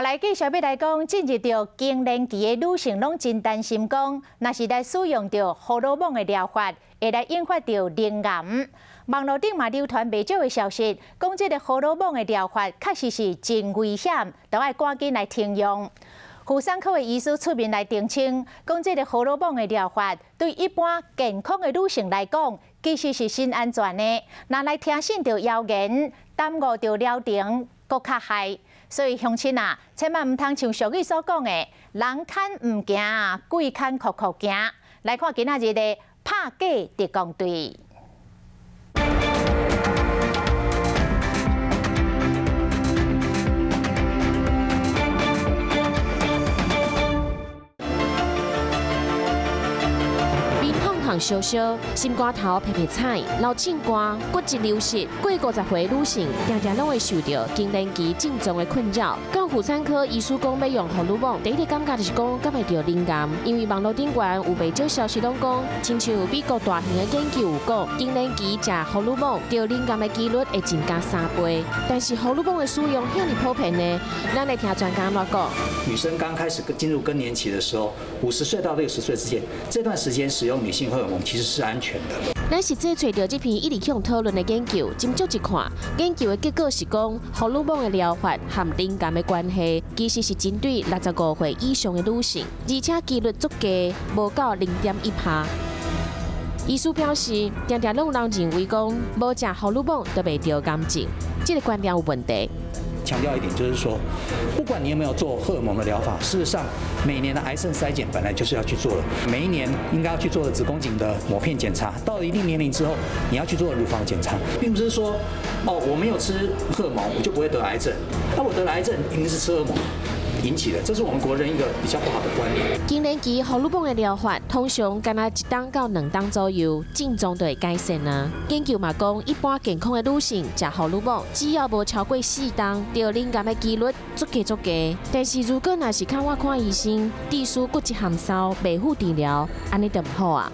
来继续要来讲，进入到更年期的女性拢真担心讲，若是来使用到荷尔蒙的疗法，会来引发到乳癌。网络顶嘛流传袂少的消息，讲这个荷尔蒙的疗法确实是真危险，都要赶紧来停用。妇产科的医师出面来澄清，讲这个荷尔蒙的疗法对一般健康的女性来讲，其实是真安全的。若来听信到谣言，耽误到疗程，搁较害。所以乡亲啊，千万唔通像俗语所讲的“人看唔惊，鬼看哭哭惊”。来看今仔日的拍假特工队。烧烧，心肝头皮皮菜，脑症肝、骨质流失，过50岁女性，常常拢会受到更年期症状的困扰。讲妇产科医师讲要用荷尔蒙，第一个感觉就是讲敢会着乳癌，因为网络顶悬有袂少消息拢讲，亲像美国大型的研究有讲，更年期食荷尔蒙，着乳癌的几率会增加3倍。但是荷尔蒙的使用遐尼普遍呢？咱来听专家怎讲。女生刚开始进入更年期的时候，50岁到60岁之间，这段时间使用女性荷尔蒙其实是安全的。咱实际找到这篇一直向讨论的研究，斟酌一看，研究的结果是讲，荷尔蒙的疗法和乳癌的关系，其实是针对65岁以上的女性，而且几率足低，无到0.1%。医师表示，常常拢有人认为讲，无食荷尔蒙就袂得癌症，这个观点有问题。强调一点，就是说，不管你有没有做荷尔蒙的疗法，事实上，每年的癌症筛检本来就是要去做的。每一年应该要去做的子宫颈的抹片检查，到了一定年龄之后，你要去做乳房检查，并不是说，我没有吃荷尔蒙，我就不会得癌症。那我得了癌症，一定是吃荷尔蒙引起的，这是我们国人一个比较不好的观念。更年期荷尔蒙的疗法，通常干那1档到2档左右，症状就会改善啊。研究嘛讲，一般健康的女性食荷尔蒙，只要无超过4档，得乳癌的几率足低。但是如果若是看我看医生，低输骨质含烧，袂付治疗，安尼就唔好啊。